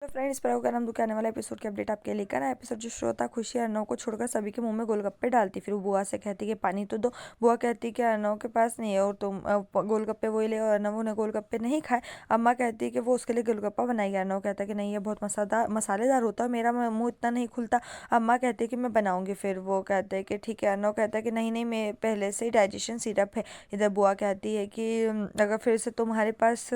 तो फ्रेंड्स, इस प्रयोग का नाम दुखी आने वाला एपिसोड की अपडेट आपके लेकर आया। एपिसोड जो श्रोता खुशी अर्नव को छोड़कर सभी के मुंह में गोलगप्पे डालती, फिर वो बुआ से कहती कि पानी तो दो। बुआ कहती कि अर्नव के पास नहीं है और तुम गोलगप्पे वही ले, और अर्नव ने गोलगप्पे नहीं खाए। अम्मा कहती है कि वो उसके लिए गोलगप्पा बनाएगी। अर्नव कहता है कि नहीं, ये बहुत मसालेदार होता है, मेरा मुंह इतना नहीं खुलता। अम्मा कहती है कि मैं बनाऊंगी। फिर वो कहते हैं कि ठीक है। अर्नव कहता है कि नहीं नहीं, मैं पहले से ही डाइजेशन सिरप है। इधर बुआ कहती है कि अगर फिर से तुम्हारे पास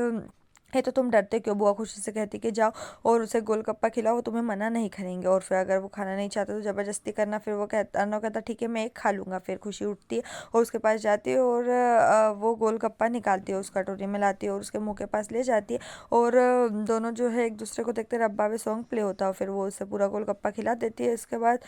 है तो तुम डरते क्यों। बुआ खुशी से कहती कि जाओ और उसे गोलगप्पा खिलाओ, वो तुम्हें मना नहीं करेंगे। और फिर अगर वो खाना नहीं चाहता तो ज़बरदस्ती करना। फिर वो कहता, अर्नव कहता ठीक है, मैं एक खा लूँगा। फिर खुशी उठती है और उसके पास जाती है और वो गोलगप्पा निकालती है, उस कटोरी में लाती है और उसके मुंह के पास ले जाती है। और दोनों जो है एक दूसरे को देखते रब्बा वे सॉन्ग प्ले होता है। फिर वो उसे पूरा गोलगप्पा खिला देती है। इसके बाद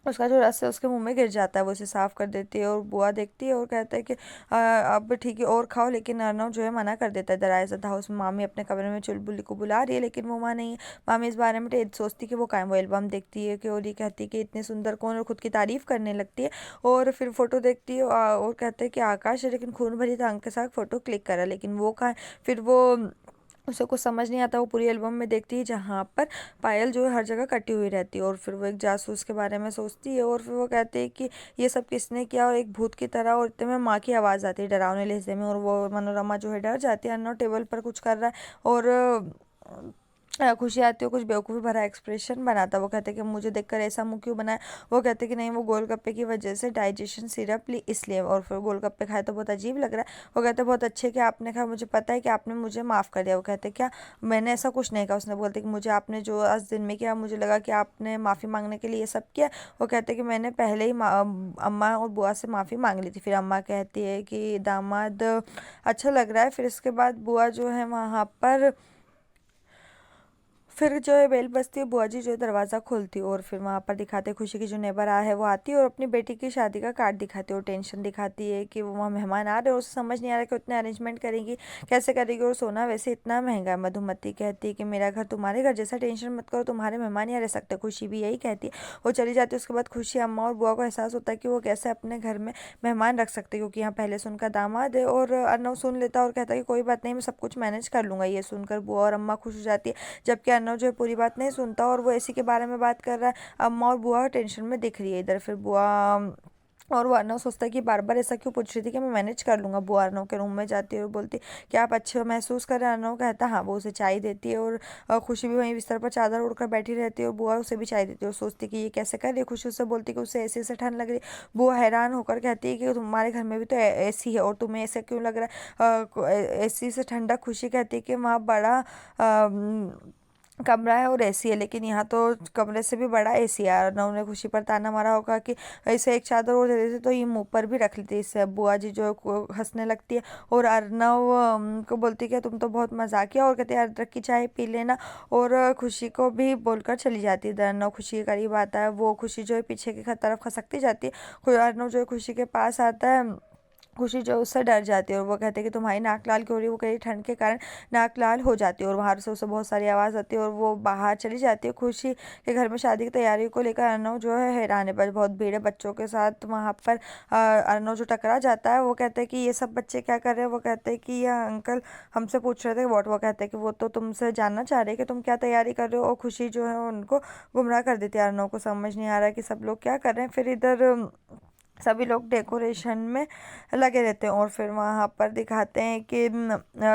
उसका जो रस है उसके मुंह में गिर जाता है, वो उसे साफ कर देती है। और बुआ देखती है और कहता है कि अब ठीक है और खाओ, लेकिन अर्नव जो है मना कर देता है। दराइज द हाउस में मामी अपने कमरे में चुलबुली को बुला रही है, लेकिन वो माँ नहीं है। मामी इस बारे में सोचती कि वो कायम, वो एल्बम देखती है कि, और ये कहती है कि इतने सुंदर कौन, और खुद की तारीफ करने लगती है। और फिर फोटो देखती है और कहते हैं कि आकाश है, लेकिन खून भरी आंख के साथ फोटो क्लिक करा, लेकिन वो कहाँ है। फिर वो उसे कुछ समझ नहीं आता। वो पूरी एल्बम में देखती है जहाँ पर पायल जो है हर जगह कटी हुई रहती है। और फिर वो एक जासूस के बारे में सोचती है। और फिर वो कहते हैं कि ये सब किसने किया, और एक भूत की तरह। और इतने में माँ की आवाज़ आती है डरावने लहजे में, और वो मनोरमा जो है डर जाती है। अन्नू टेबल पर कुछ कर रहा है और खुशी आती है, कुछ बेवकूफ़ी भरा एक्सप्रेशन बनाता। वो कहते हैं कि मुझे देखकर ऐसा मुंह क्यों बनाया। वो कहते हैं कि नहीं, वो गोलगप्पे की वजह से डाइजेशन सिरप ली इसलिए। और फिर गोलगप्पे खाए तो बहुत अजीब लग रहा है। वो कहते हैं बहुत अच्छे कि आपने खाया, मुझे पता है कि आपने मुझे माफ़ कर दिया। वो कहते हैं क्या, मैंने ऐसा कुछ नहीं कहा। उसने बोलते कि मुझे आपने जो आज दिन में किया, मुझे लगा कि आपने माफ़ी मांगने के लिए ये सब किया। वो कहते हैं कि मैंने पहले ही अम्मा और बुआ से माफ़ी मांग ली थी। फिर अम्मा कहती है कि दामाद अच्छा लग रहा है। फिर इसके बाद बुआ जो है वहाँ पर फिर जो है बेल बजती है, बुआ जी जो है दरवाज़ा खोलती है। और फिर वहाँ पर दिखाते खुशी की जो नेबर आया है वो आती है और अपनी बेटी की शादी का कार्ड दिखाती है। और टेंशन दिखाती है कि वो वहाँ मेहमान आ रहे हैं और उसे समझ नहीं आ रहा कि उतने अरेंजमेंट करेगी कैसे करेगी, और सोना वैसे इतना महंगा है। मधुमती कहती है कि मेरा घर तुम्हारे घर जैसा, टेंशन मत करो, तुम्हारे मेहमान यहाँ रह सकते। खुशी भी यही कहती है। वो चली जाती है। उसके बाद खुशी, अम्मा और बुआ को एहसास होता है कि वो कैसे अपने घर में मेहमान रख सकते, क्योंकि यहाँ पहले से उनका दामाद है। और अर्नव सुन लेता और कहता है कि कोई बात नहीं, मैं सब कुछ मैनेज कर लूँगा। ये सुनकर बुआ और अम्मा खुश हो जाती है, जबकि अर्नव जो है पूरी बात नहीं सुनता और वो इसी के बारे में बात कर रहा है। अम्मा और बुआ टेंशन में दिख रही है। इधर फिर बुआ और वो अर्नव सोचता है कि बार बार ऐसा क्यों पूछ रही थी कि मैं मैनेज कर लूँगा। बुआ अर्नव के रूम में जाती है और बोलती कि आप अच्छे महसूस कर रहे हैं। अर्नव कहता हाँ। वो उसे चाय देती है और खुशी भी वहीं बिस्तर पर चादर ओढ़कर बैठी रहती है और बुआ उसे भी चाय देती है और सोचती कि ये कैसे कर रही है। खुशी उससे बोलती कि उसे ऐसे ऐसे ठंड लग रही है। बुआ हैरान होकर कहती है कि तुम्हारे घर में भी तो ऐसी है और तुम्हें ऐसा क्यों लग रहा है, ऐसी से ठंडा। खुशी कहती है कि वहाँ बड़ा कमरा है और एसी है, लेकिन यहाँ तो कमरे से भी बड़ा एसी है। अर्नव ने खुशी पर ताना मारा होगा कि इसे एक चादर और दे देते तो ये मुंह पर भी रख लेती। इससे बुआ जी जो है हंसने लगती है और अर्नव को बोलती है कि तुम तो बहुत मजाकिया, और कहती है अदरक की चाय पी लेना। और खुशी को भी बोलकर चली जाती है। अर्नव खुशी के करीब आता है। वो खुशी जो है पीछे की तरफ खसकती जाती है। अर्नव जो है खुशी के पास आता है। खुशी जो है उससे डर जाती है और वो कहते हैं कि तुम्हारी नाक लाल क्यों हो रही है। वो कह रही ठंड के कारण नाक लाल हो जाती है। और बाहर से उसे बहुत सारी आवाज़ आती है और वो बाहर चली जाती है। खुशी के घर में शादी की तैयारी को लेकर अर्नव जो है हैरान है। बस बहुत भीड़ है बच्चों के साथ वहाँ पर। अर्नव जो टकरा जाता है, वो कहते हैं कि ये सब बच्चे क्या कर रहे हैं। वो कहते हैं कि यह अंकल हमसे पूछ रहे थे वॉट। वो कहते हैं कि वो तो तुमसे जानना चाह रहे हैं कि तुम क्या तैयारी कर रहे हो। और खुशी जो है उनको गुमराह कर देती है। अर्नव को समझ नहीं आ रहा है कि सब लोग क्या कर रहे हैं। फिर इधर सभी लोग डेकोरेशन में लगे रहते हैं और फिर वहाँ पर दिखाते हैं कि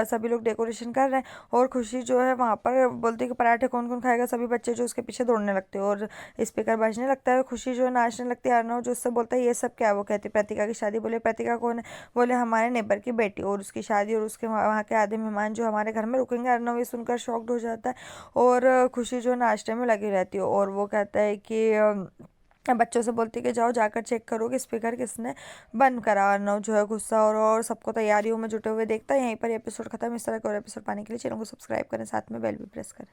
सभी लोग डेकोरेशन कर रहे हैं। और खुशी जो है वहाँ पर बोलती है कि पराठे कौन कौन खाएगा। सभी बच्चे जो उसके पीछे दौड़ने लगते हैं और स्पीकर बजने लगता है। खुशी जो है नाचने लगती है। अर्नव जो उससे बोलता है ये सब क्या है। वो कहती है प्रतिका की शादी। बोले प्रतिका कौन है। बोले हमारे नेबर की बेटी, और उसकी शादी और उसके वहाँ के आधे मेहमान जो हमारे घर में रुकेंगे। अर्नव ये सुनकर शॉक्ड हो जाता है और खुशी जो नाचने में लगी रहती है। और वो कहता है कि बच्चों से बोलती है कि जाओ जाकर चेक करो कि स्पीकर किसने बंद करा। अर्नव जो है गुस्सा और सबको तैयारियों में जुटे हुए देखता है। यहीं पर एपिसोड खत्म। इस तरह के और एपिसोड पाने के लिए चैनल को सब्सक्राइब करें, साथ में बेल भी प्रेस करें।